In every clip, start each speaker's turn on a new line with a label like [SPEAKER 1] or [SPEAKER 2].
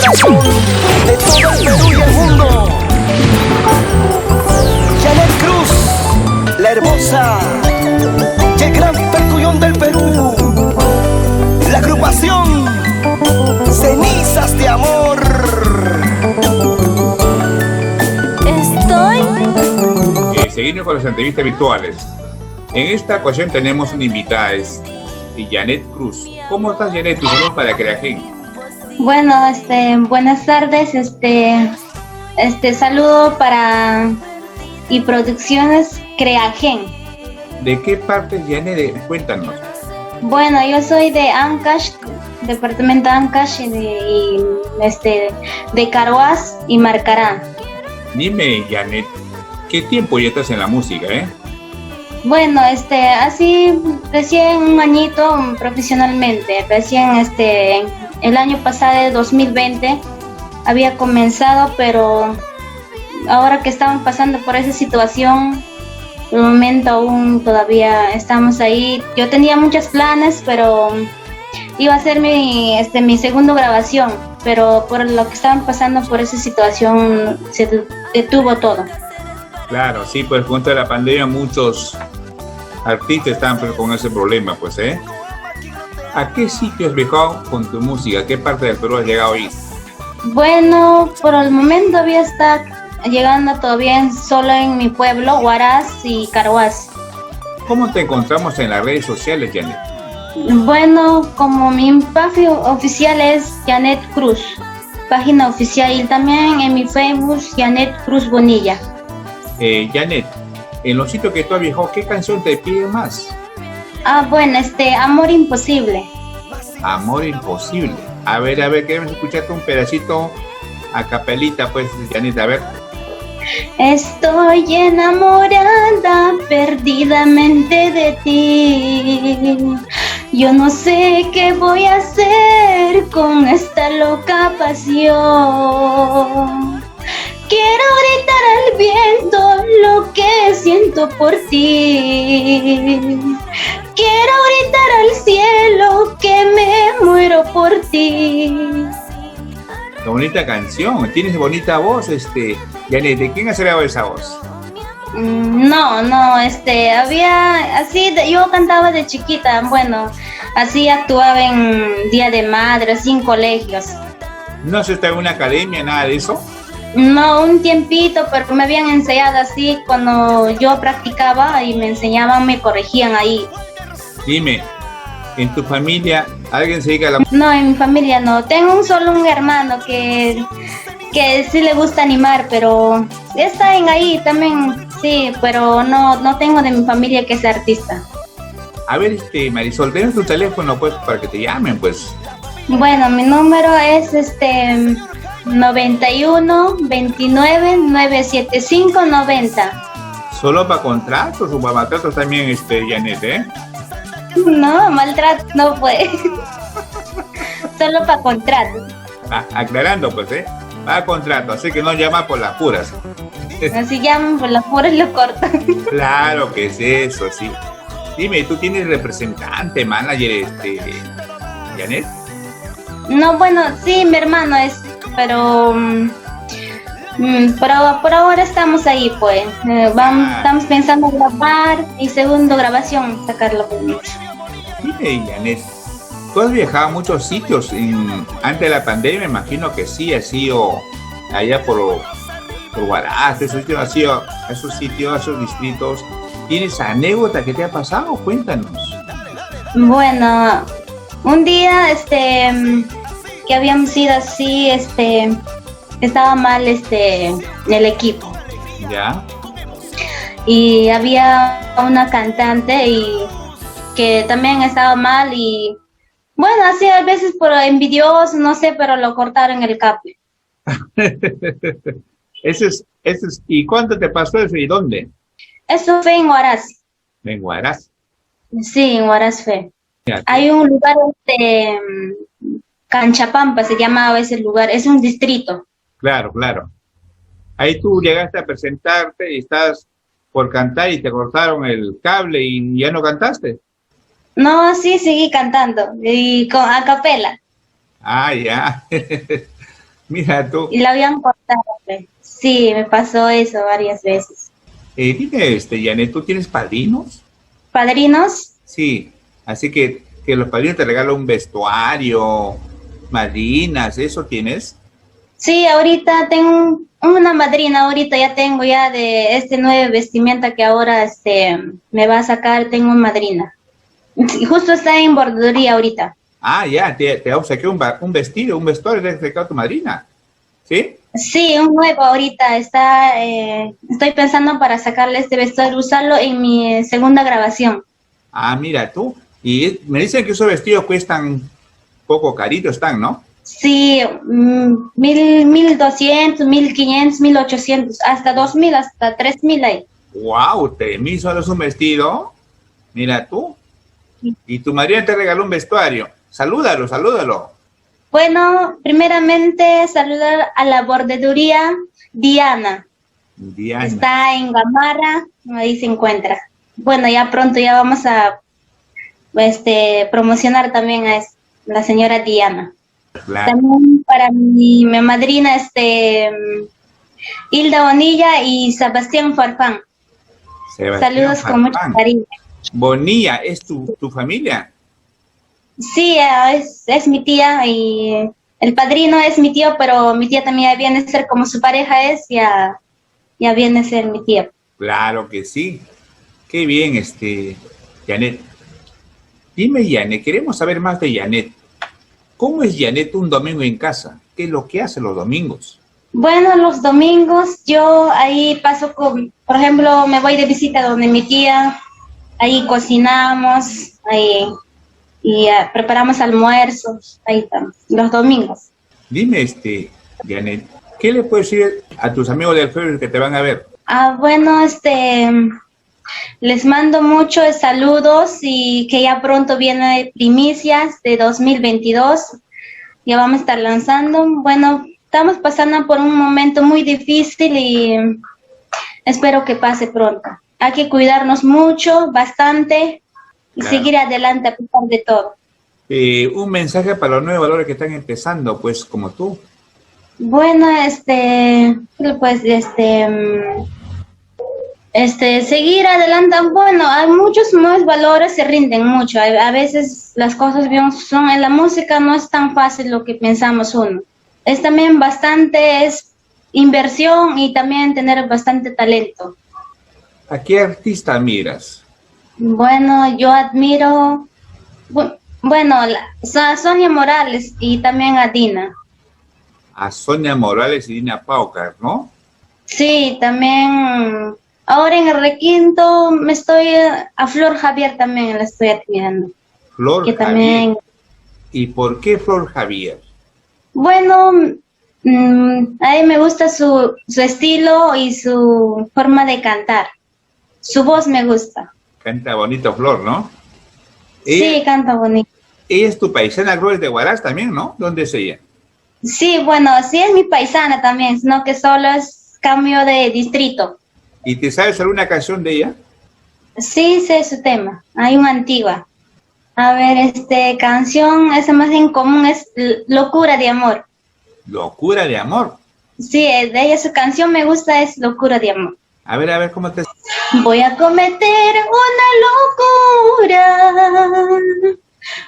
[SPEAKER 1] corazón de todo el Perú y el mundo. Janet Cruz, la hermosa y el gran percullón del Perú. La agrupación Cenizas de Amor.
[SPEAKER 2] Seguimos con las entrevistas virtuales. En esta ocasión tenemos una invitada, es Janet Cruz. ¿Cómo estás, Janet? Tu saludo para Creagen.
[SPEAKER 3] Bueno, buenas tardes, saludo para y producciones Creagen.
[SPEAKER 2] ¿De qué parte, Janet? Cuéntanos.
[SPEAKER 3] Bueno, yo soy de Ancash, departamento Ancash, de Carhuaz y Marcará.
[SPEAKER 2] Dime, Janet, ¿qué tiempo ya estás en la música,
[SPEAKER 3] Bueno, así recién un añito profesionalmente, recién el año pasado de 2020 había comenzado, pero ahora que estamos pasando por esa situación, de momento aún todavía estamos ahí. Yo tenía muchos planes, pero iba a ser mi segundo grabación, pero por lo que estaban pasando por esa situación se detuvo todo.
[SPEAKER 2] Claro, sí, pues junto a la pandemia muchos artistas están con ese problema, pues, ¿A qué sitio has viajado con tu música? ¿A qué parte del Perú has llegado ahí?
[SPEAKER 3] Bueno, por el momento todavía está llegando todavía solo en mi pueblo, Huaraz y Carhuaz.
[SPEAKER 2] ¿Cómo te encontramos en las redes sociales, Janet?
[SPEAKER 3] Bueno, como mi página oficial es Janet Cruz, página oficial, y también en mi Facebook Janet Cruz Bonilla.
[SPEAKER 2] Janet, en los sitios que tú has viajado, ¿qué canción te pide más?
[SPEAKER 3] Bueno, Amor Imposible.
[SPEAKER 2] Amor Imposible. A ver, queremos escucharte un pedacito a capelita, pues, Janet, a ver.
[SPEAKER 3] Estoy enamorada perdidamente de ti. Yo no sé qué voy a hacer con esta loca pasión. Quiero gritar al viento lo que siento por ti. Quiero gritar al cielo que me muero por ti.
[SPEAKER 2] Qué bonita canción, tienes bonita voz, Janet, ¿de quién has grabado esa voz?
[SPEAKER 3] No, había, así, yo cantaba de chiquita, bueno, así actuaba en Día de Madre, así en colegios.
[SPEAKER 2] ¿No has estado en una academia, nada de eso?
[SPEAKER 3] No, un tiempito, pero me habían enseñado así cuando yo practicaba y me enseñaban, me corregían ahí.
[SPEAKER 2] Dime, ¿en tu familia alguien se dedica a la música?
[SPEAKER 3] No, en mi familia no. Tengo solo un hermano que sí le gusta animar, pero está en ahí también, sí, pero no tengo de mi familia que sea artista.
[SPEAKER 2] A ver, Marisol, ¿tienes tu teléfono, pues, para que te llamen, pues?
[SPEAKER 3] Bueno, mi número es 91 29 975 90.
[SPEAKER 2] ¿Solo para contratos o para maltratos también, Janet,
[SPEAKER 3] No, maltrato no puede. Solo para contratos.
[SPEAKER 2] Aclarando, pues, para contrato, así que no llama por las puras.
[SPEAKER 3] Así llaman por las puras y lo cortan.
[SPEAKER 2] Claro que es eso, sí. Dime, ¿tú tienes representante, manager, Janet?
[SPEAKER 3] No, bueno, sí, mi hermano es, pero por ahora estamos ahí, pues. Estamos pensando grabar y segundo grabación, sacarlo por mucho.
[SPEAKER 2] Dime, Janet, ¿tú has viajado a muchos sitios antes de la pandemia? Me imagino que sí, has ido allá por Huaraz, esos sitios, esos distritos. ¿Tienes anécdota que te ha pasado? Cuéntanos.
[SPEAKER 3] Bueno, un día, que habíamos ido así, estaba mal, el equipo.
[SPEAKER 2] ¿Ya?
[SPEAKER 3] Y había una cantante y que también estaba mal y, bueno, así a veces por envidioso, no sé, pero lo cortaron el cable.
[SPEAKER 2] ¿Y cuánto te pasó eso y dónde?
[SPEAKER 3] Eso fue en Huaraz.
[SPEAKER 2] En Huaraz.
[SPEAKER 3] Sí, en Huaraz fue.
[SPEAKER 2] Ya.
[SPEAKER 3] Hay un lugar, Canchapampa se llamaba ese lugar, es un distrito.
[SPEAKER 2] Claro. Ahí tú llegaste a presentarte y estás por cantar y te cortaron el cable y ya no cantaste.
[SPEAKER 3] No, sí, seguí cantando, y a capela.
[SPEAKER 2] Ah, ya. Mira tú.
[SPEAKER 3] y la habían cortado. Pues. Sí, me pasó eso varias veces.
[SPEAKER 2] Dime, Janet, ¿tú tienes padrinos?
[SPEAKER 3] ¿Padrinos?
[SPEAKER 2] Sí, así que los padrinos te regalan un vestuario, madrinas, ¿eso tienes?
[SPEAKER 3] Sí, ahorita tengo una madrina, ahorita ya tengo ya de este nuevo vestimenta que ahora me va a sacar, tengo una madrina. Y justo está en bordería ahorita.
[SPEAKER 2] Ah, ya, te obsequié un vestido, un vestuario de regaló tu madrina, ¿sí?
[SPEAKER 3] Sí, un nuevo ahorita está, estoy pensando para sacarle este vestuario, usarlo en mi segunda grabación.
[SPEAKER 2] Ah, mira tú. Y me dicen que esos vestidos cuestan poco caritos, están, ¿no?
[SPEAKER 3] Sí, 1,200, 1,500, 1,800, hasta 2,000, hasta 3,000 hay.
[SPEAKER 2] Wow, 3,000 solos un vestido. Mira tú. Y tu madrina te regaló un vestuario. Salúdalo, salúdalo.
[SPEAKER 3] Bueno, primeramente saludar a la bordeduría Diana.
[SPEAKER 2] Diana.
[SPEAKER 3] Está en Gamarra, ahí se encuentra. Bueno, ya pronto ya vamos a promocionar también a la señora Diana.
[SPEAKER 2] Claro.
[SPEAKER 3] También para mi madrina, Hilda Bonilla y Sebastián Farfán.
[SPEAKER 2] Sebastián
[SPEAKER 3] Saludos
[SPEAKER 2] Farfán.
[SPEAKER 3] con mucho cariño.
[SPEAKER 2] Bonilla, ¿es tu familia?
[SPEAKER 3] Sí, es mi tía y el padrino es mi tío, pero mi tía también ya viene a ser como su pareja es, ya viene a ser mi tía.
[SPEAKER 2] Claro que sí. Qué bien, Janet. Dime, Janet, queremos saber más de Janet. ¿Cómo es Janet un domingo en casa? ¿Qué es lo que hace los domingos?
[SPEAKER 3] Bueno, los domingos yo ahí paso por ejemplo, me voy de visita donde mi tía, ahí cocinamos, ahí y preparamos almuerzos, ahí estamos, los domingos.
[SPEAKER 2] Dime, Janet, ¿qué le puedes decir a tus amigos del Facebook que te van a ver?
[SPEAKER 3] Bueno, les mando muchos saludos y que ya pronto viene primicias de 2022. Ya vamos a estar lanzando. Bueno, estamos pasando por un momento muy difícil y espero que pase pronto. Hay que cuidarnos mucho, bastante y
[SPEAKER 2] Claro.
[SPEAKER 3] seguir adelante a pesar de todo.
[SPEAKER 2] Un mensaje para los nuevos valores que están empezando, pues, como tú.
[SPEAKER 3] Bueno, pues, seguir adelante. Bueno, hay muchos nuevos valores, se rinden mucho. A veces las cosas bien son en la música, no es tan fácil lo que pensamos uno. Es también bastante, es inversión y también tener bastante talento.
[SPEAKER 2] ¿A qué artista miras?
[SPEAKER 3] Bueno, yo admiro, a Sonia Morales y también a Dina.
[SPEAKER 2] A Sonia Morales y Dina Paucar, ¿no?
[SPEAKER 3] Sí, también. Ahora en el requinto a Flor Javier también la estoy admirando.
[SPEAKER 2] Flor
[SPEAKER 3] Que
[SPEAKER 2] Javier.
[SPEAKER 3] también,
[SPEAKER 2] ¿Y por qué Flor Javier?
[SPEAKER 3] bueno, a mí me gusta su estilo y su forma de cantar. Su voz me gusta.
[SPEAKER 2] Canta bonito Flor, ¿no?
[SPEAKER 3] Sí, canta bonito.
[SPEAKER 2] Ella es tu paisana, creo, es de Huaraz también, ¿no? ¿Dónde es ella?
[SPEAKER 3] Sí, bueno, sí es mi paisana también, sino que solo es cambio de distrito.
[SPEAKER 2] ¿Y te sabes alguna canción de ella?
[SPEAKER 3] Sí, sé su tema. Hay una antigua. A ver, canción, esa más en común es Locura de Amor.
[SPEAKER 2] Locura de amor.
[SPEAKER 3] Sí, de ella su canción me gusta, es Locura de Amor.
[SPEAKER 2] A ver, ¿cómo te...
[SPEAKER 3] Voy a cometer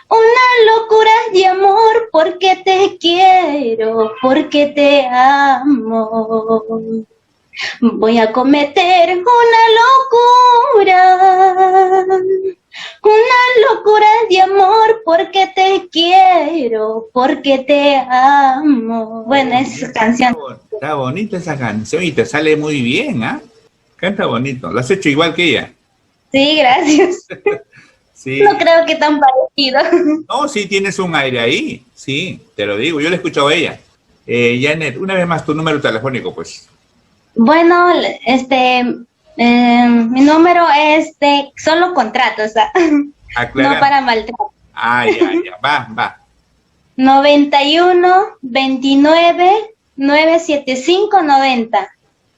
[SPEAKER 3] una locura de amor porque te quiero, porque te amo. Voy a cometer una locura de amor porque te quiero, porque te amo. Bueno, es su canción.
[SPEAKER 2] Está bonita esa canción y te sale muy bien, ¿ah? Canta bonito. Lo has hecho igual que ella.
[SPEAKER 3] Sí, gracias.
[SPEAKER 2] Sí.
[SPEAKER 3] No creo que tan parecido.
[SPEAKER 2] No, sí tienes un aire ahí. Sí, te lo digo. Yo le he escuchado a ella. Janet, una vez más tu número telefónico, pues.
[SPEAKER 3] Bueno, mi número es de solo contratos,
[SPEAKER 2] Aclara.
[SPEAKER 3] no para maltrato.
[SPEAKER 2] Ah, ya, va.
[SPEAKER 3] 91 29 975 90.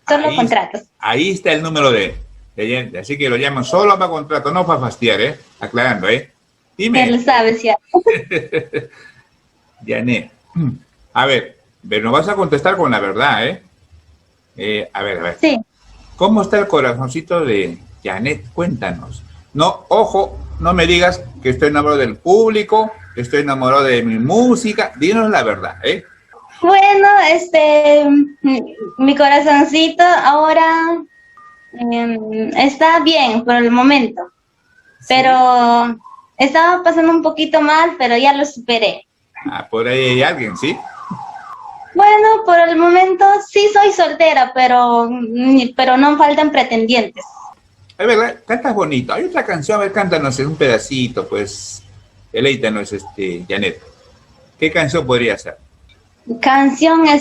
[SPEAKER 3] Solo
[SPEAKER 2] Ahí,
[SPEAKER 3] contratos.
[SPEAKER 2] Ahí está el número de Janet. Así que lo llaman solo para contrato, no para fastidiar, ¿eh? Aclarando, ¿eh?
[SPEAKER 3] Ya
[SPEAKER 2] Dime,
[SPEAKER 3] lo sabes ya.
[SPEAKER 2] Janet. A ver, Pero nos vas a contestar con la verdad, ¿eh? A ver, a ver.
[SPEAKER 3] Sí.
[SPEAKER 2] ¿Cómo está el corazoncito de Janet? Cuéntanos. No, ojo, no me digas que estoy enamorado del público, que estoy enamorado de mi música. Dinos la verdad, ¿eh?
[SPEAKER 3] Bueno, mi corazoncito ahora está bien por el momento, pero estaba pasando un poquito mal, pero ya lo superé.
[SPEAKER 2] Ah, por ahí hay alguien, ¿sí?
[SPEAKER 3] Bueno, por el momento sí soy soltera, pero no faltan pretendientes.
[SPEAKER 2] Es verdad, cantas bonito. Hay otra canción, a ver, cántanos un pedacito, pues. Deleítanos, Janet. ¿Qué canción podría ser?
[SPEAKER 3] Canción, ya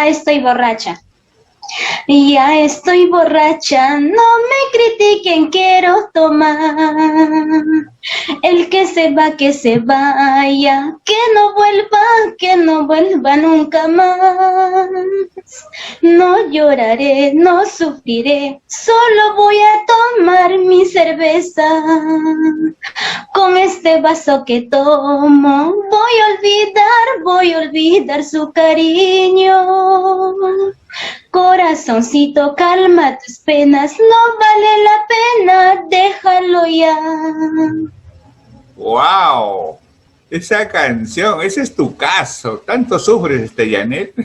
[SPEAKER 3] estoy borracha. Ya estoy borracha, no me critiquen, quiero tomar. El que se vaya, que no vuelva nunca más. No lloraré, no sufriré, solo voy a tomar mi cerveza. Con este vaso que tomo, voy a olvidar su cariño. Corazoncito, calma tus penas, no vale la pena, déjalo ya.
[SPEAKER 2] ¡Wow! Esa canción, ese es tu caso. ¿Tanto sufres, Janet?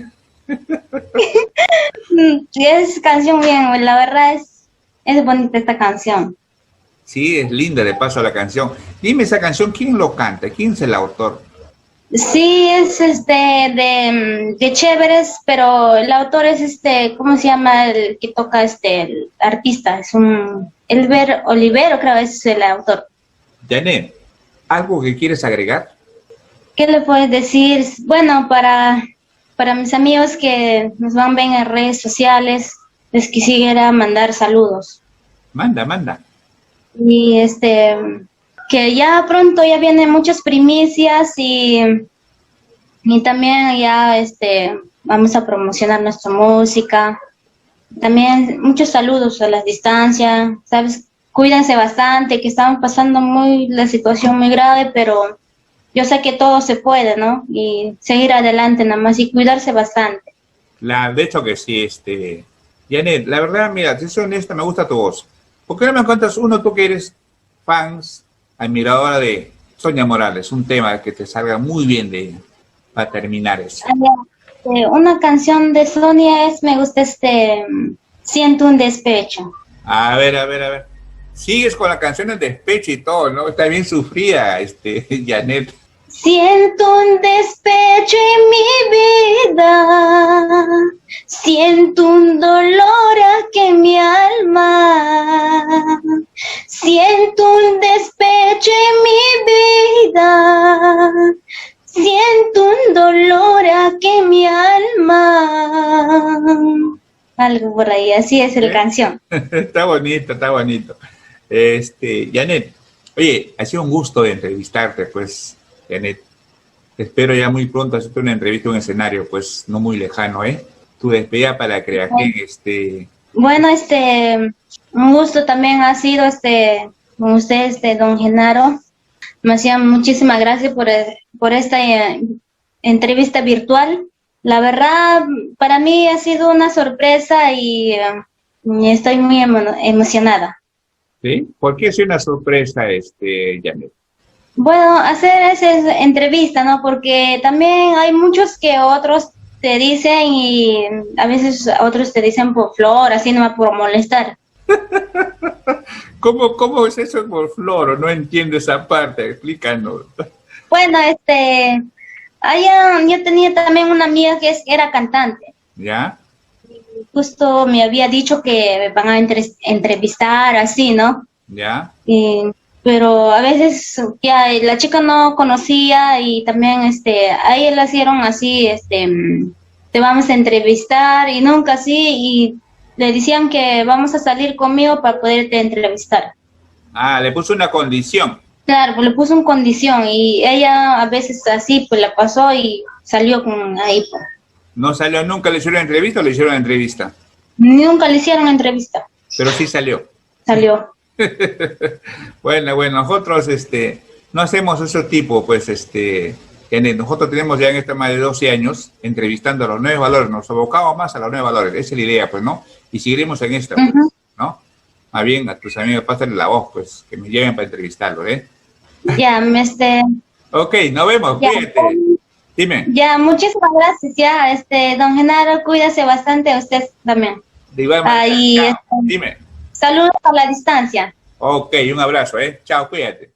[SPEAKER 3] Es canción bien, la verdad es bonita esta canción.
[SPEAKER 2] Sí, es linda de paso la canción. Dime esa canción, ¿quién lo canta? ¿Quién es el autor?
[SPEAKER 3] Sí, es de Chéveres, pero el autor es ¿cómo se llama el que toca el artista? Es Elber Olivero, creo es el autor.
[SPEAKER 2] Janet, ¿algo que quieres agregar?
[SPEAKER 3] ¿Qué le puedes decir? Bueno, para mis amigos que nos van a ver en redes sociales, les quisiera mandar saludos.
[SPEAKER 2] Manda.
[SPEAKER 3] Y que ya pronto ya vienen muchas primicias y también ya vamos a promocionar nuestra música. También muchos saludos a la distancia, ¿sabes? Cuídense bastante, que estamos pasando la situación muy grave, pero yo sé que todo se puede, ¿no? Y seguir adelante nada más y cuidarse bastante.
[SPEAKER 2] De hecho que sí, Janet, la verdad, mira, si soy honesta, me gusta tu voz. ¿Por qué no me cuentas uno, tú que eres fans, admiradora de Sonia Morales, un tema que te salga muy bien de ella, para terminar eso?
[SPEAKER 3] Una canción de Sonia me gusta Siento un despecho.
[SPEAKER 2] A ver. Sigues con la canción de despecho y todo, ¿no? Está bien sufrida, Janet.
[SPEAKER 3] Siento un despecho en mi vida, siento un dolor aquí en mi alma, siento un despecho en mi vida, siento un dolor aquí en mi alma. Algo por ahí, así es la canción.
[SPEAKER 2] Está bonito. Janet, oye, ha sido un gusto de entrevistarte, pues, Janet. Te espero ya muy pronto hacerte una entrevista en un escenario, pues, no muy lejano, ¿eh? Tu despedida para Creagen,
[SPEAKER 3] Bueno, un gusto también ha sido, con usted, don Genaro. Me hacía muchísimas gracias por esta entrevista virtual. La verdad, para mí ha sido una sorpresa y estoy muy emocionada.
[SPEAKER 2] ¿Sí? ¿Por qué es una sorpresa, Janet?
[SPEAKER 3] Bueno, hacer esa entrevista, ¿no? Porque también hay muchos que otros te dicen y a veces otros te dicen por flor, así nomás por molestar.
[SPEAKER 2] ¿Cómo es eso por flor? No entiendo esa parte, explícanos.
[SPEAKER 3] Bueno, allá yo tenía también una amiga que era cantante.
[SPEAKER 2] ¿Ya?
[SPEAKER 3] Justo me había dicho que me van a entrevistar, así, ¿no?
[SPEAKER 2] ¿Ya?
[SPEAKER 3] Pero a veces ya la chica no conocía y también a ella le hicieron así, te vamos a entrevistar y nunca así, y le decían que vamos a salir conmigo para poderte entrevistar.
[SPEAKER 2] Ah, le puso una condición.
[SPEAKER 3] Claro, pues le puso una condición y ella a veces así pues la pasó y salió con ahí. Pues.
[SPEAKER 2] ¿No salió nunca? ¿Le hicieron entrevista o le hicieron entrevista?
[SPEAKER 3] Nunca le hicieron entrevista.
[SPEAKER 2] Pero sí salió.
[SPEAKER 3] Salió.
[SPEAKER 2] Bueno, nosotros no hacemos ese tipo, pues, Nosotros tenemos ya en esta más de 12 años entrevistando a los 9 valores, nos abocamos más a los 9 valores, esa es la idea, pues, ¿no? Y seguiremos en esto, pues, ¿no? Más bien a tus amigos, pásale la voz, pues, que me lleven para entrevistarlos, ¿eh?
[SPEAKER 3] Ya,
[SPEAKER 2] Ok, nos vemos,
[SPEAKER 3] ya,
[SPEAKER 2] cuídate. Dime.
[SPEAKER 3] Ya, muchísimas gracias, ya, don Genaro, cuídase bastante, usted también.
[SPEAKER 2] De igual manera,
[SPEAKER 3] Ahí,
[SPEAKER 2] chao. Dime.
[SPEAKER 3] saludos a la distancia.
[SPEAKER 2] Ok, un abrazo, ¿eh? Chao, cuídate.